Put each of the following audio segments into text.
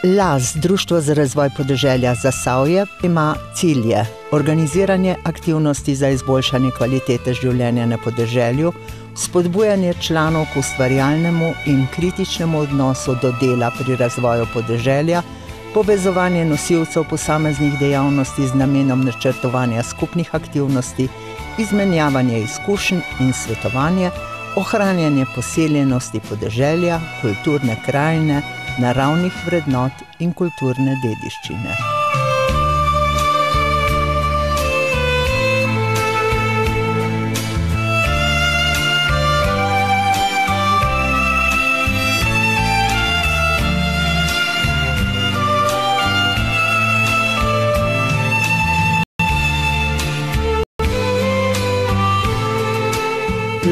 LAZ, Društvo za razvoj podeželja Zasavje, ima cilje: organiziranje aktivnosti za izboljšanje kvalitete življenja na podeželju, spodbujanje članov k ustvarjalnemu in kritičnemu odnosu do dela pri razvoju podeželja, povezovanje nosilcev posameznih dejavnosti z namenom načrtovanja skupnih aktivnosti, izmenjavanje izkušenj in svetovanje, ohranjanje poseljenosti podeželja, kulturne krajine, naravnih vrednot in kulturne dediščine.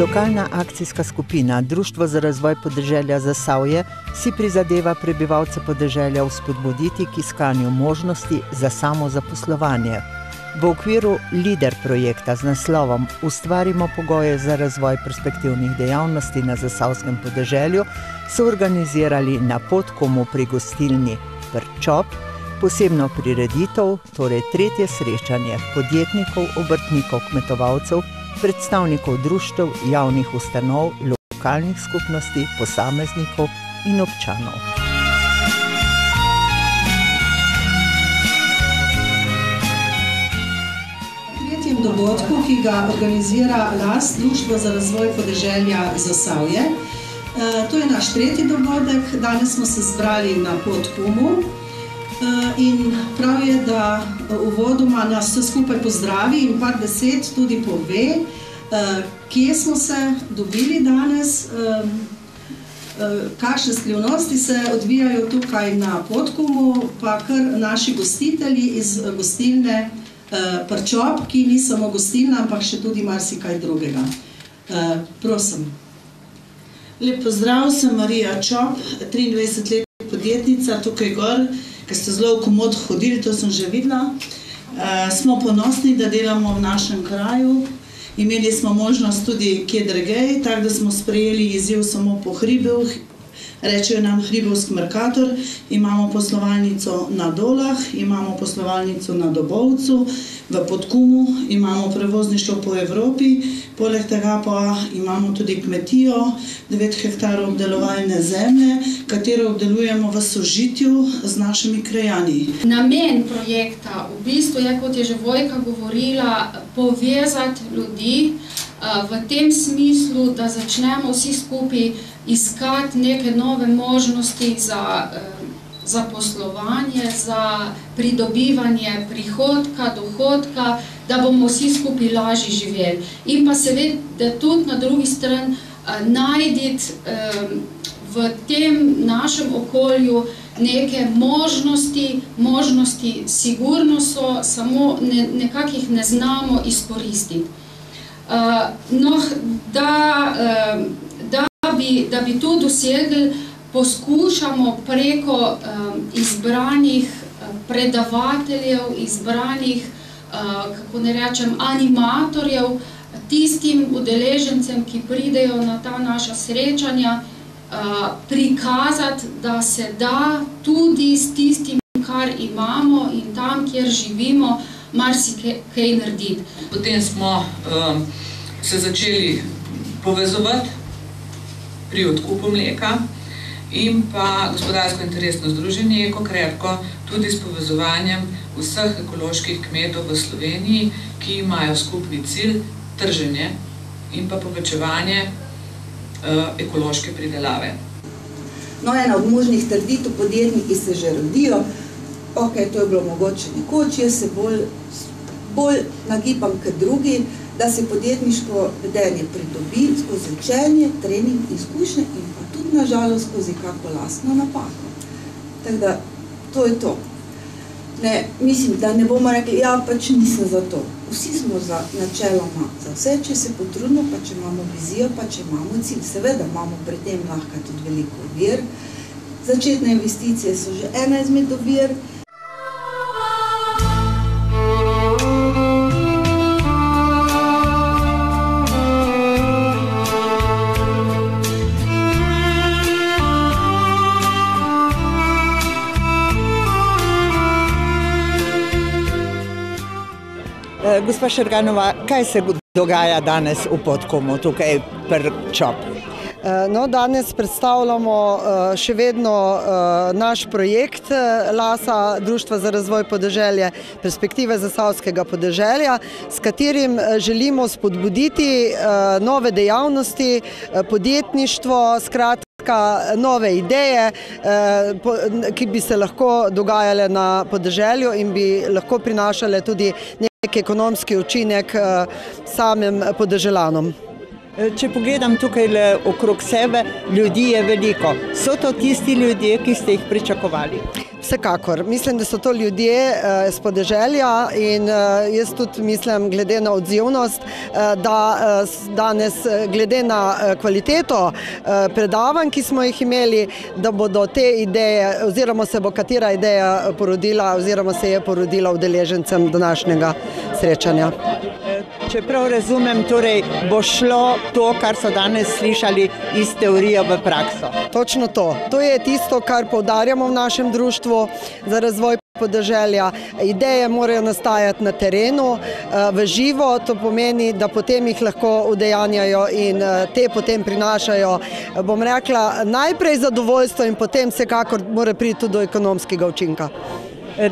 Lokalna akcijska skupina Društvo za razvoj podeželja Zasavje si prizadeva prebivalce podeželja vzpodbuditi k iskanju možnosti za samozaposlovanje. V okviru LIDER projekta z naslovom Ustvarimo pogoje za razvoj perspektivnih dejavnosti na zasavskem podeželju so organizirali na Podkomu pri gostilni Prčop posebno prireditev, torej tretje srečanje podjetnikov, obrtnikov, kmetovalcev, predstavnikov društev, javnih ustanov, lokalnih skupnosti, posameznikov in občanov. V tretjem dogodku, ki ga organizira LAZ, Društvo za razvoj podeželja Zasavje. To je naš tretji dogodek. Danes smo se zbrali na Podkomu. In prav je, da uvodoma nas vse skupaj pozdravi in par besed tudi pove, kje smo se dobili danes, kakšne skrivnosti se odvijajo tukaj na Podkomu, pa kar naši gostitelji iz gostilne Prčop, ki ni samo gostilna, ampak še tudi marsikaj drugega. Prosim. Lep pozdrav, sem Marija Čop, 23-letna podjetnica tukaj gor, ker ste zelo v komod hodili, to sem že videla. Smo ponosni, da delamo v našem kraju. Imeli smo možnost tudi kje drugej, tako da smo sprejeli izziv samo po Hribih. Rečejo nam Hribovski Mercator. Imamo poslovalnico na Dolah, imamo poslovalnico na Dobovcu, v Podkomu, imamo prevozništvo po Evropi, poleg tega pa imamo tudi kmetijo, 9 hektarov obdelovalne zemlje, katero obdelujemo v sožitju z našimi krajani. Namen projekta v bistvu je, kot je že Vojka govorila, povezati ljudi v tem smislu, da začnemo vsi skupaj iskati neke nove možnosti za poslovanje, za pridobivanje prihodka, dohodka, da bomo vsi skupaj lažje živeli. In pa seveda tudi na drugi strani najti v tem našem okolju neke možnosti sigurno so, samo nekako jih ne znamo izkoristiti. No, da bi to dosegli, poskušamo preko izbranih predavateljev, izbranih, kako ne rečem, animatorjev, tistim udeležencem, ki pridejo na ta naša srečanja, prikazati, da se da tudi s tistim, kar imamo in tam, kjer živimo, marsikaj narediti. Potem smo se začeli povezovati pri odkupu mleka in pa gospodarsko interesno združenje Eko Krepko tudi s povezovanjem vseh ekoloških kmetov v Sloveniji, ki imajo skupni cilj trženje in pa povečevanje ekološke pridelave. No, ena od možnih trditev, podjetniki se že rodijo, ok, to je bilo mogoče nekoč, jaz se bolj nagibam k drugi, da se podjetniško vedenje pridobi skozi učenje, trening, izkušnje in pa tudi nažalost skozi kako lastno napako. Tako da, to je to. Mislim, da ne bomo rekli, ja, pač nisem za to. Vsi smo načeloma za vse, če se potrudimo, pa če imamo vizijo, pa če imamo cilj. Seveda imamo pri tem lahko tudi veliko ovir. Začetne investicije so že ena izmed ovir. Gospa Šerganova, kaj se dogaja danes v Podkomu, tukaj pri Čop? No, danes predstavljamo še vedno naš projekt LAS-a, Društva za razvoj podeželja, perspektive zasavskega podeželja, s katerim želimo spodbuditi nove dejavnosti, podjetništvo, skratka nove ideje, ki bi se lahko dogajale na podeželju in bi lahko prinašale tudi nek ekonomski učinek samim podeželanom. Če pogledam tukaj okrog sebe, ljudi je veliko. So to tisti ljudje, ki ste jih pričakovali? Vsekakor. Mislim, da so to ljudje z podeželja in jaz tudi mislim, glede na odzivnost, da danes, glede na kvaliteto predavanj, ki smo jih imeli, da bodo te ideje, oziroma se bo katera ideja porodila, oziroma se je porodila udeležencem današnjega srečanja. Če prav razumem, torej bo šlo to, kar so danes slišali, iz teorije v prakso. Točno to. To je tisto, kar poudarjamo v našem društvu za razvoj podeželja. Ideje morajo nastajati na terenu, v živo, to pomeni, da potem jih lahko udejanjajo in te potem prinašajo, bom rekla, najprej zadovoljstvo in potem vsekakor mora priti tudi do ekonomskega učinka.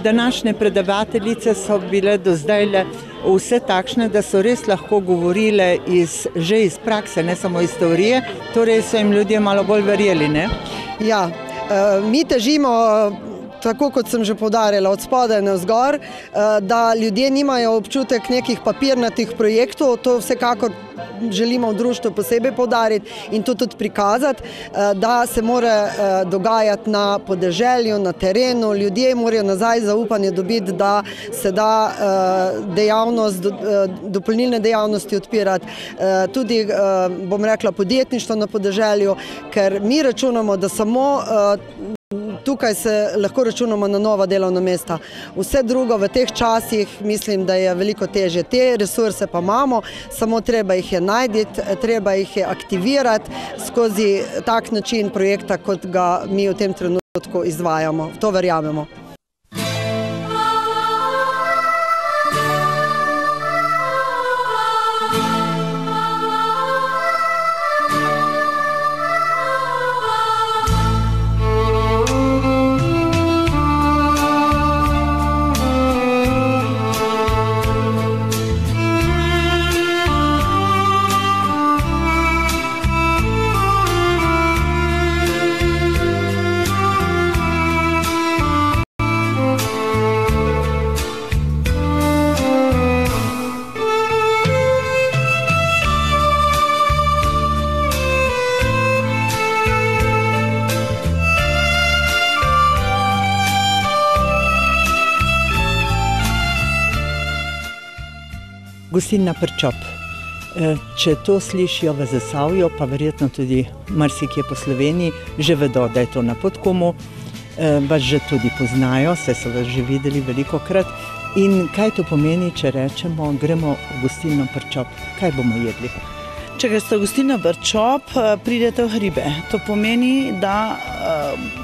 Današnje predavateljice so bile do zdaj vse takšne, da so res lahko govorile že iz prakse, ne samo iz teorije, torej so jim ljudje malo bolj verjeli, ne? Ja, mi težimo, tako kot sem že poudarjala, od spodaj navzgor, da ljudje nimajo občutek nekih papirnatih projektov, to vsekakor želimo v društvu posebej poudariti in to tudi prikazati, da se mora dogajati na podeželju, na terenu, ljudje morajo nazaj zaupanje dobiti, da se da dejavnost, dopolnilne dejavnosti odpirati, tudi, bom rekla, podjetništvo na podeželju, ker mi računamo, da samo tukaj se lahko računamo na nova delovna mesta. Vse drugo v teh časih mislim, da je veliko težje. Te resurse pa imamo, samo treba jih je najti, treba jih je aktivirati skozi tak način projekta, kot ga mi v tem trenutku izvajamo. To verjamemo. Gostilna pri Čop. Če to slišijo v Zasavju, pa verjetno tudi marsikje po Sloveniji, že vedo, da je to na Podkomu, vas že tudi poznajo, saj so vas že videli velikokrat. In kaj to pomeni, če rečemo, gremo v gostilno pri Čop? Kaj bomo jedli? Če greste v gostilno pri Čop, pridete v hribe. To pomeni, da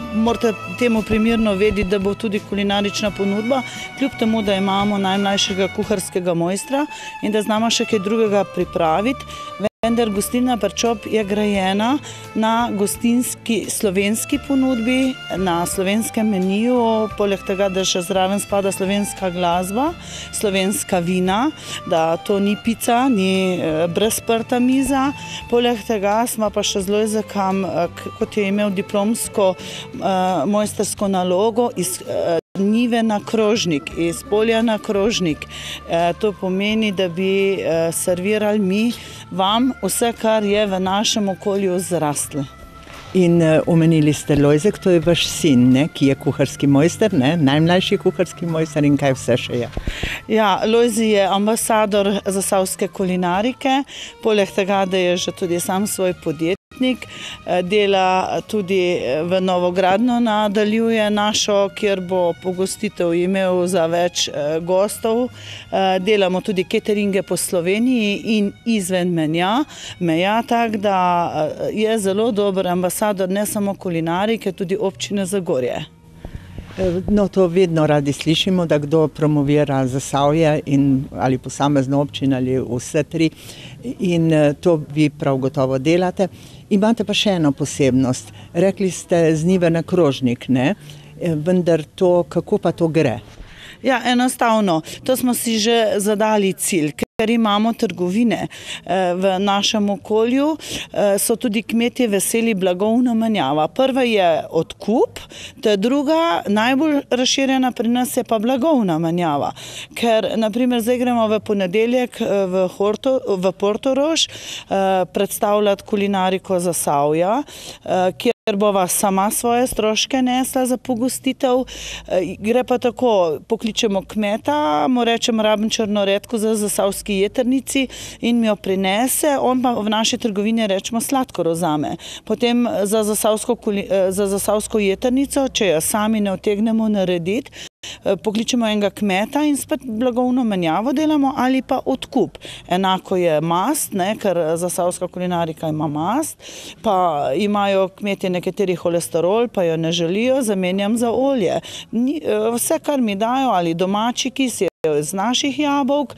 morate temu primerno vedeti, da bo tudi kulinarična ponudba, kljub temu, da imamo najmlajšega kuharskega mojstra in da znamo še kaj drugega pripraviti. Vendar gostilna pri Čop je grajena na gostinski slovenski ponudbi, na slovenskem meniju, poleg tega, da še zraven spada slovenska glasba, slovenska vina, da to ni pica, ni brezprta miza. Poleg tega smo pa še z Lojzekom, kot je imel diplomsko mojstersko nalogo, iz njive na krožnik, iz polja na krožnik. To pomeni, da bi servirali mi vam vse, kar je v našem okolju zrastlo. In omenili ste Lojzek, to je vaš sin, ne, ki je kuharski mojster, ne, najmlajši kuharski mojster in kaj vse še je. Ja, Lojzi je ambasador zasavske kulinarike, poleg tega, da je že tudi sam svoj podjetnik, dela tudi v Novogradno, nadaljuje našo, kjer bo pogostitev imel za več gostov. Delamo tudi cateringe po Sloveniji in izven meja, tako da je zelo dober ambasador ne samo kulinarike, tudi občine Zagorje. No, to vedno radi slišimo, da kdo promovira Zasavje ali posamezno občino ali vse tri in to vi prav gotovo delate. Imate pa še eno posebnost. Rekli ste z njive na krožnik, ne? Vendar to, kako pa to gre? Ja, enostavno. To smo si že zadali cilj, ker imamo trgovine v našem okolju, so tudi kmetje veseli blagovna menjava. Prva je odkup, ta druga, najbolj razširjena pri nas je pa blagovna menjava. Ker, naprimer, zdaj gremo v ponedeljek v Portorož predstavljati kulinariko Zasavja, kjer bova sama svoje stroške nesla za pogostitev. Gre pa tako, pokličemo kmeta, mu rečem, rabim črno redko za zasavski jetrnici in mi jo prinese, on pa v naši trgovini rečemo sladkor vzame. Potem za zasavsko jetrnico, če jo sami ne utegnemo narediti, pokličemo enega kmeta in spet blagovno menjavo delamo ali pa odkup. Enako je mast, ker zasavska kulinarika ima mast, pa imajo kmetje nekateri holesterol, pa jo ne želijo, zamenjam za olje. Vse, kar mi dajo, ali domači kis je iz naših jabolk,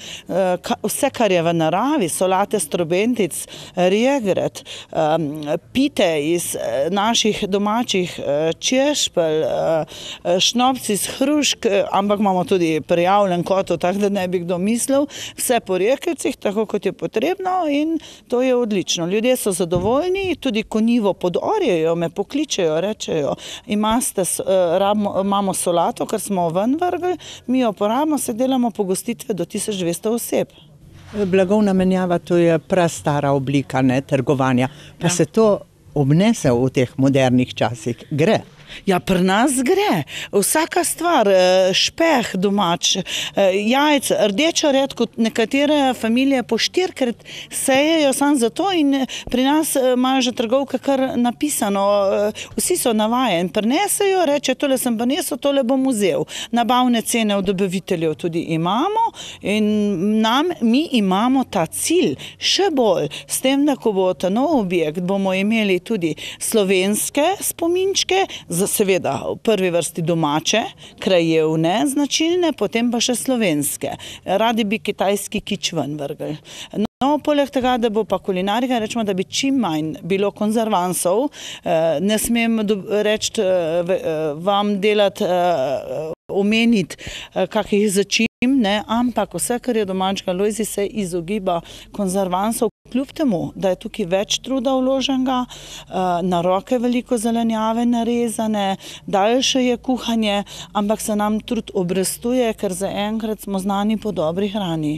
vse, kar je v naravi, solate strobentic, regret, pite iz naših domačih češpelj, šnopci iz hrušk, ampak imamo tudi prijavljen kotov, tako da ne bi kdo mislil, vse po rekelcih, tako kot je potrebno in to je odlično. Ljudje so zadovoljni, tudi ko njivo podorjejo, me pokličejo, rečejo, imamo solato, ker smo ven vrgli, mi jo porabimo, se delamo pogostitve do 1200 oseb. Blagovna menjava, to je prastara oblika trgovanja. Pa se to obnese v teh modernih časih? Gre? Ja, pri nas gre. Vsaka stvar, špeh domač, jajc, rdečo redko, nekatere familije po 4krat sejejo samo zato in pri nas imajo že trgovke kar napisano, vsi so navajeni, prinesejo, reče, tole sem prinesel, tole bom vzel. Nabavne cene od dobaviteljev tudi imamo in mi imamo ta cilj še bolj, s tem, da ko bo ta nov objekt, bomo imeli tudi slovenske spominčke, seveda v prvi vrsti domače, krajevne, značilne, potem pa še slovenske. Radi bi kitajski kič ven vrgli. No, poleg tega, da bo pa kulinarika, rečemo, da bi čim manj bilo konzervansov, ne smem reči vam delati, omeniti kakih začim, ampak vse, kar je domačega, Lojzi se izogiba konzervansov, kljub temu, da je tukaj več truda vloženega, na roke veliko zelenjave narezane, daljše je kuhanje, ampak se nam trud obrestuje, ker zaenkrat smo znani po dobri hrani.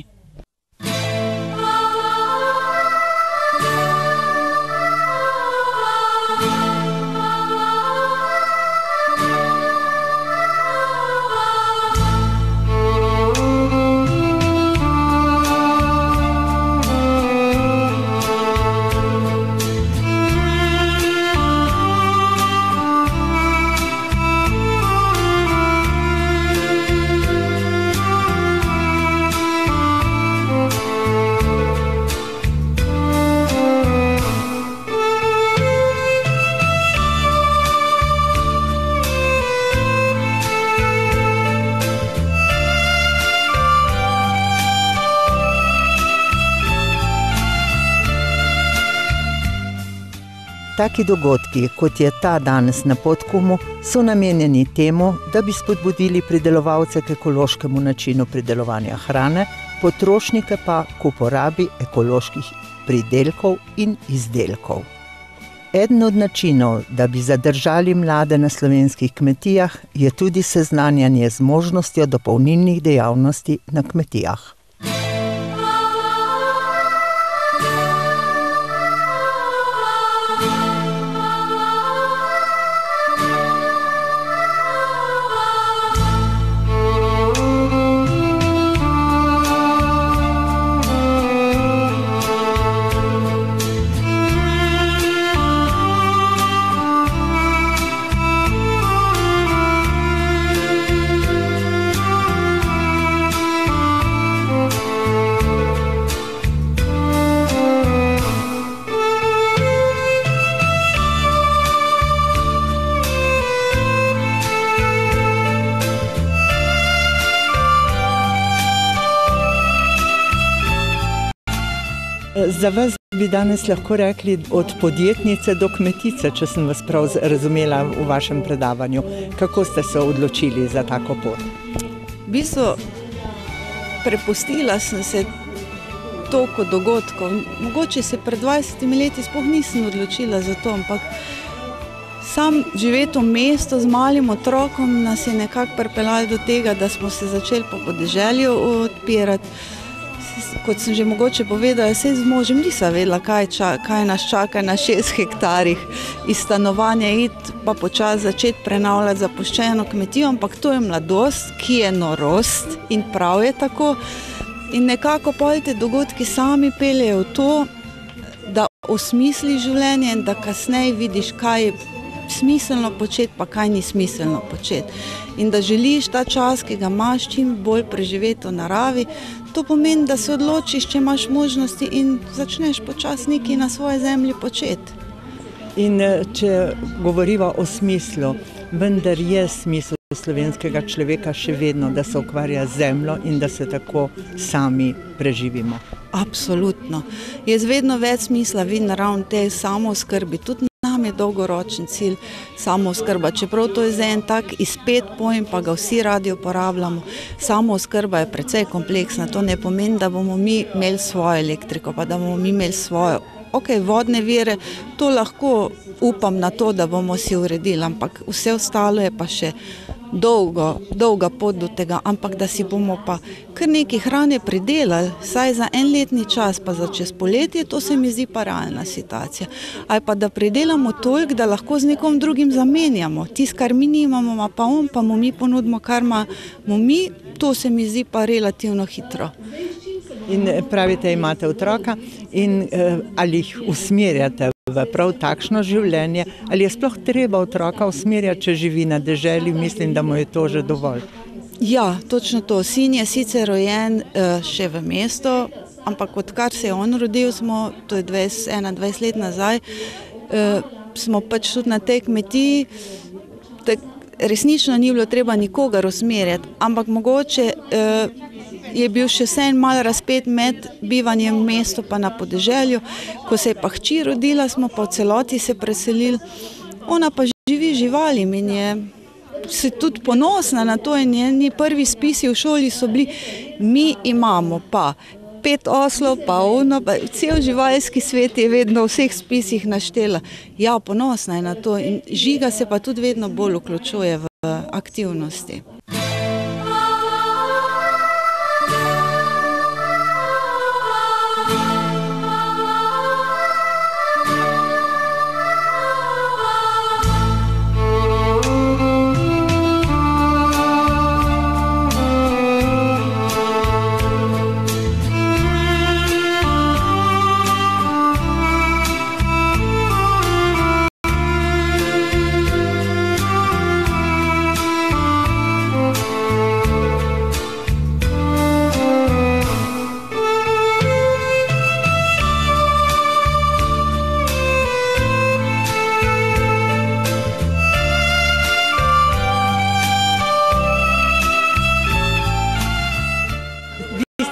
Taki dogodki, kot je ta danes na Podkumu, so namenjeni temu, da bi spodbudili pridelovalce k ekološkemu načinu pridelovanja hrane, potrošnike pa k uporabi ekoloških pridelkov in izdelkov. Eden od načinov, da bi zadržali mlade na slovenskih kmetijah, je tudi seznanjanje z možnostjo dopolnilnih dejavnosti na kmetijah. Za vas bi danes lahko rekli od podjetnice do kmetice, če sem vas prav razumela v vašem predavanju. Kako ste se odločili za tako pot? V bistvu prepustila sem se toliko dogodkov. Mogoče se pred 20 leti sploh nisem odločila za to, ampak sam živeti v mestu z malim otrokom nas je nekako pripeljalo do tega, da smo se začeli po podeželju odpirati. Kot sem že mogoče povedala, se z možem nisem vedela, kaj nas čaka na 6 hektarih iz stanovanja iti, pa počasi začeti prenavljati zapuščeno kmetijo, ampak to je mladost, ki je norost in prav je tako. In nekako pol te dogodki sami peljejo v to, da osmisli življenje in da kasneje vidiš, kaj je smiselno početi, pa kaj ni smiselno početi. In da želiš ta čas, ki ga imaš, čim bolj preživeti v naravi. To pomeni, da se odločiš, če imaš možnosti in začneš počasi nekaj na svoji zemlji početi. In če govoriva o smislu, vendar je smisel slovenskega človeka še vedno, da se ukvarja z zemljo in da se tako sami preživimo. Absolutno. Jaz vedno več smisla vidim ravno tej samooskrbi. Tudi nam je dolgoročen cilj samooskrba. Čeprav to je zdaj en tak izpet pojem, pa ga vsi radi uporabljamo. Samooskrba je precej kompleksna. To ne pomeni, da bomo mi imeli svojo elektriko, pa da bomo mi imeli svojo. Vodne vire, to lahko upam na to, da bomo si uredili, ampak vse ostalo je pa še dolga pot do tega, ampak da si bomo pa kar nekaj hrane pridelali, saj za en letni čas, pa za čez poletje, to se mi zdi pa realna situacija. Ali pa da pridelamo toliko, da lahko z nekom drugim zamenjamo. Tisto, kar mi nimamo, pa on, pa mu mi ponudimo, kar imamo mi, to se mi zdi pa relativno hitro. In pravite, imate otroka in ali jih usmerjate v prav takšno življenje, ali je sploh treba otroka usmerjati, če živi na deželi, mislim, da mu je to že dovolj. Ja, točno to. Sin je sicer rojen še v mestu, ampak odkar se je on rodil, to je 21 let nazaj, smo pač tudi na tej kmetiji, resnično ni bilo treba nikogar usmerjati, ampak mogoče je bil še vseeno malo razpet med bivanjem v mestu pa na podeželju. Ko se je pa hči rodila, smo pa v celoti se preselili. Ona pa živi živalim in je se tudi ponosna na to in njeni prvi spisi v šoli so bili, mi imamo pa 5 oslov, pa ono, pa cel živalski svet je vedno v vseh spisih naštela. Ja, ponosna je na to in Žiga se pa tudi vedno bolj vključuje v aktivnosti.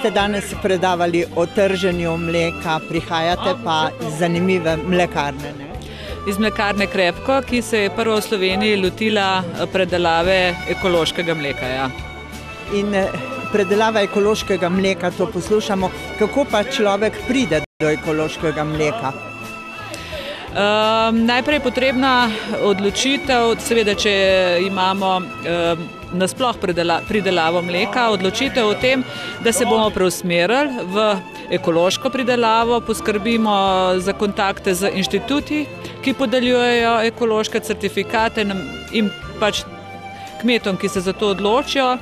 Ste danes predavali o trženju mleka, prihajate pa iz zanimive mlekarne. Iz mlekarne Krepko, ki se je prvo v Sloveniji lotila predelave ekološkega mleka. Ja. In predelava ekološkega mleka, to poslušamo. Kako pa človek pride do ekološkega mleka? Najprej je potrebna odločitev, seveda, če imamo nasploh pridelavo mleka, odločitev o tem, da se bomo preusmerili v ekološko pridelavo, poskrbimo za kontakte z inštituti, ki podeljujejo ekološke certifikate in pač kmetom, ki se za to odločijo,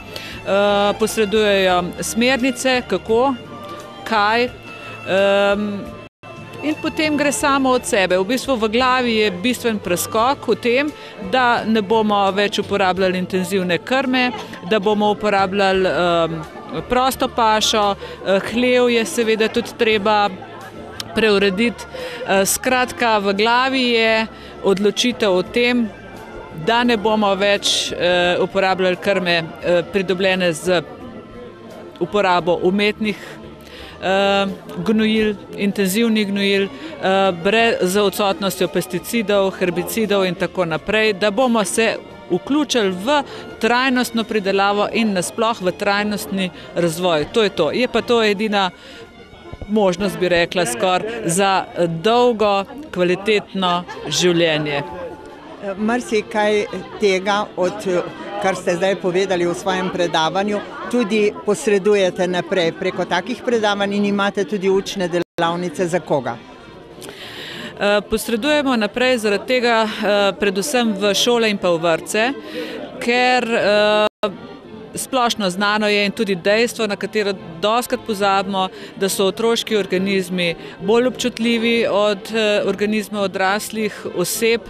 posredujejo smernice, kako, kaj, in potem gre samo od sebe. V bistvu v glavi je bistven preskok v tem, da ne bomo več uporabljali intenzivne krme, da bomo uporabljali prosto pašo, hlev je seveda tudi treba preurediti. Skratka, v glavi je odločitev o tem, da ne bomo več uporabljali krme pridobljene z uporabo umetnih gnojil, intenzivnih gnojil, z odsotnostjo pesticidov, herbicidov in tako naprej, da bomo se vključili v trajnostno pridelavo in nasploh v trajnostni razvoj. To je to. Je pa to edina možnost, bi rekla, skoraj za dolgo, kvalitetno življenje. Marsikaj tega, kar ste zdaj povedali v svojem predavanju, tudi posredujete naprej preko takih predavanj in imate tudi učne delavnice za koga? Posredujemo naprej zaradi tega predvsem v šole in pa v vrtce, ker splošno znano je in tudi dejstvo, na katero dostikrat pozabimo, da so otroški organizmi bolj občutljivi od organizmov odraslih oseb,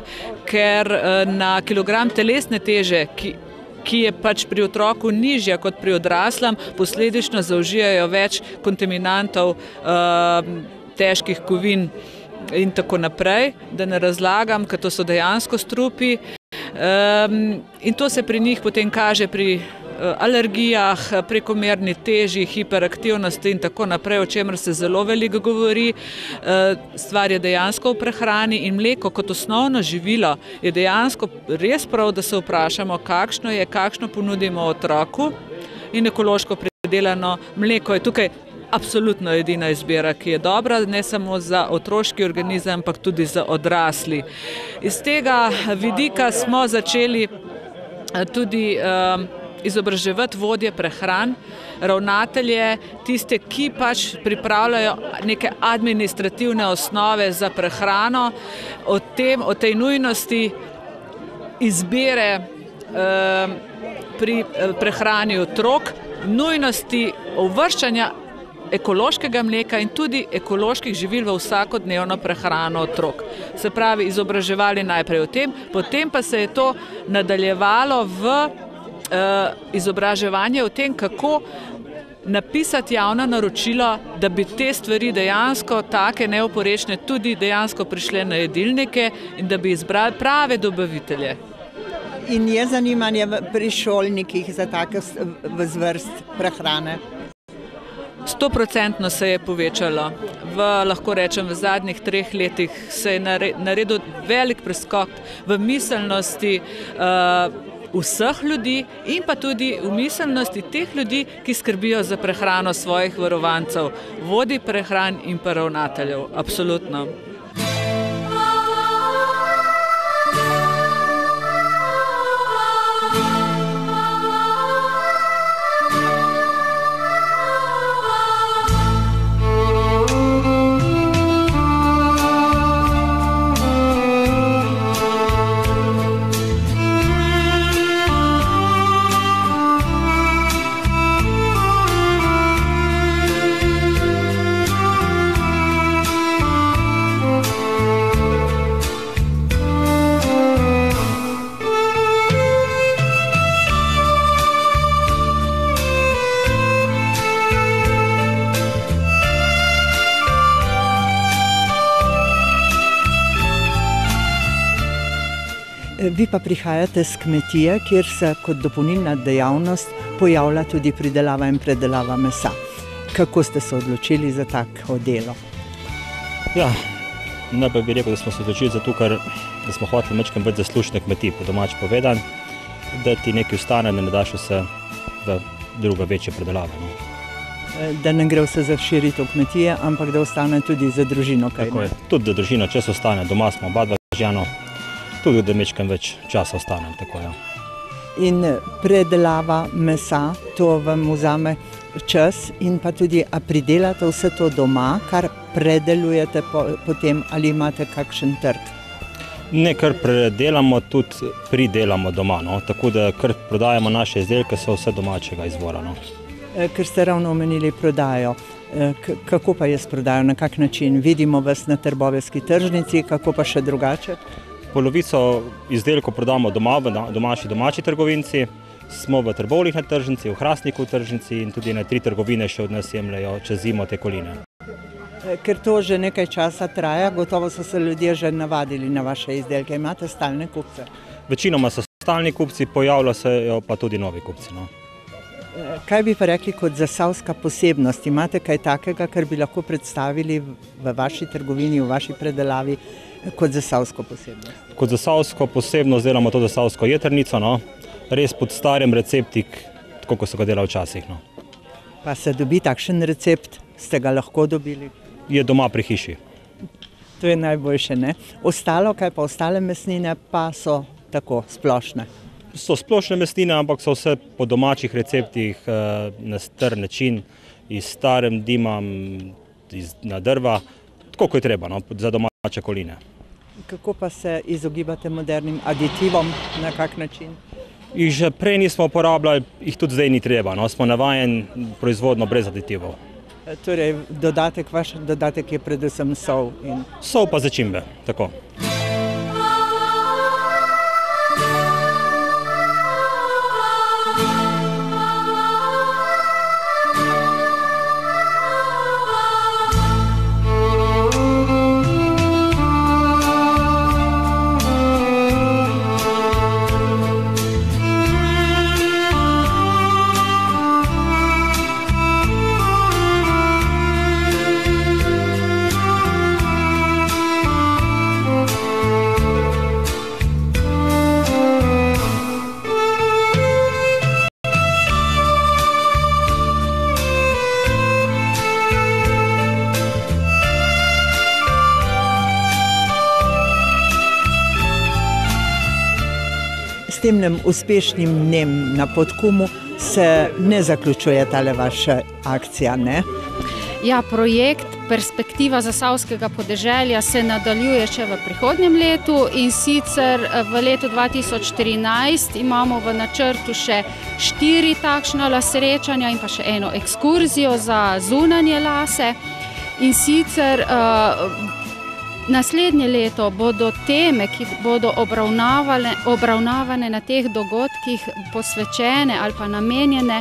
ker na kilogram telesne teže, ki je pač pri otroku nižja kot pri odraslem, posledično zaužijajo več kontaminantov, težkih kovin in tako naprej, da ne razlagam, ker to so dejansko strupi. In to se pri njih potem kaže pri alergijah, prekomerni teži, hiperaktivnosti in tako naprej, o čemer se zelo veliko govori. Stvar je dejansko v prehrani in mleko kot osnovno živilo je dejansko res prav, da se vprašamo, kakšno ponudimo otroku, in ekološko pridelano mleko je tukaj absolutno edina izbira, ki je dobra ne samo za otroški organizem, ampak tudi za odrasli. Iz tega vidika smo začeli tudi izobraževati vodje prehran, ravnatelje, tiste, ki pač pripravljajo neke administrativne osnove za prehrano, o tej nujnosti izbire pri prehrani otrok, nujnosti uvrščanja ekološkega mleka in tudi ekoloških živil v vsakodnevno prehrano otrok. Se pravi, izobraževali najprej o tem, potem pa se je to nadaljevalo v izobraževanje o tem, kako napisati javno naročilo, da bi te stvari dejansko take neoporečne tudi dejansko prišle na jedilnike in da bi izbrali prave dobavitelje. In je zanimanje pri šolnikih za take zvrst prehrane? 100% se je povečalo. Lahko rečem, v zadnjih 3 letih se je naredil velik preskok v miselnosti vseh ljudi in pa tudi v miselnosti teh ljudi, ki skrbijo za prehrano svojih varovancev, vodij prehran in pa ravnateljev. Absolutno. Vi pa prihajate z kmetije, kjer se kot dopolnilna dejavnost pojavlja tudi pridelava in predelava mesa. Kako ste se odločili za tako delo? Ja, najprej bi rekel, da smo se odločili zato, ker smo hoteli malo več zaslužiti na kmetiji, po domač povedan, da ti nekaj ostane, da ne daš vse v druga večje predelave. Da ne gre vse za širitev kmetije, ampak da ostane tudi za družino. Tako je, tudi za družino, če se ostane, doma smo oba dva ženo, tudi da mečkam več časa ostanem, tako ja. In predelava mesa, to vam vzame čas in pa tudi, a pridelate vse to doma, kar predelujete potem ali imate kakšen trg? Ne, kar predelamo, tudi pridelamo doma, no. Tako da kar prodajamo naše izdelke, so vse domačega izvora. No. Ker ste ravno omenili prodajo. Kako pa je s prodajo, na kak način? Vidimo vas na trboveljski tržnici, kako pa še drugače? Polovico izdelkov prodamo doma, v domači trgovinci, smo v Trbovljih na tržnici, v Hrastniku v tržnici in tudi 3 trgovine še od nas jemljajo čez zimo te koline. Ker to že nekaj časa traja, gotovo so se ljudje že navadili na vaše izdelke. Imate stalne kupce? Večinoma so stalni kupci, pojavljajo se pa tudi novi kupci. No. Kaj bi pa rekli kot zasavska posebnost? Imate kaj takega, kar bi lahko predstavili v vaši trgovini, v vaši predelavi kot zasavsko posebnost? Kot zasavsko posebnost delamo to zasavsko jetrnico, no? Res pod starim receptik, tako kot so ga delali včasih. No? Pa se dobi takšen recept, ste ga lahko dobili? Je doma pri hiši. To je najboljše, ne? Ostalo, kaj pa ostale mesnine, pa so tako splošne? So splošne mesnine, ampak so vse po domačih receptih na star način, iz starem dimam, na drva, tako kot je treba, no, za domače koline. Kako pa se izogibate modernim aditivom, na kak način? Jih že prej nismo uporabljali, jih tudi zdaj ni treba, no, smo navajeni proizvodno brez aditivov. Torej, vaš dodatek je predvsem sol in... Sol pa začimbe, tako. S temnem uspešnim dnem na Podkumu se ne zaključuje tale vaša akcija, ne? Ja, projekt Perspektiva zasavskega podeželja se nadaljuje še v prihodnjem letu in sicer v letu 2013 imamo v načrtu še 4 takšna srečanja in pa še eno ekskurzijo za zunanje lase. In sicer naslednje leto bodo teme, ki bodo obravnavane na teh dogodkih, posvečene ali pa namenjene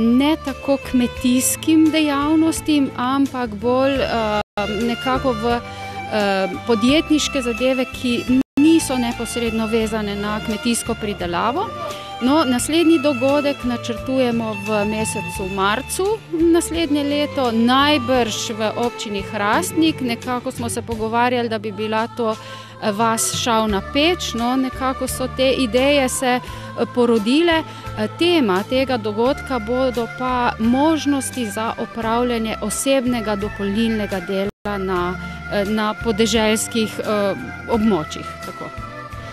ne tako kmetijskim dejavnostim, ampak bolj nekako v podjetniške zadeve, ki niso neposredno vezane na kmetijsko pridelavo. No, naslednji dogodek načrtujemo v mesecu marcu naslednje leto, najbrž v občini Hrastnik. Nekako smo se pogovarjali, da bi bila to vas Šavna Peč, no, nekako so te ideje se porodile. Tema tega dogodka bodo pa možnosti za opravljanje osebnega dopolnilnega dela na podeželskih območjih. Tako.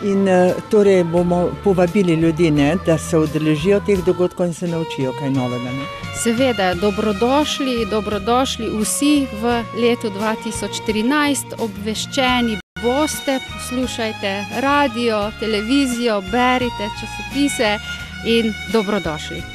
In torej bomo povabili ljudi, ne, da se udeležijo teh dogodkov in se naučijo kaj novega, ne? Seveda, dobrodošli vsi v letu 2013, obveščeni boste, poslušajte radio, televizijo, berite časopise in dobrodošli.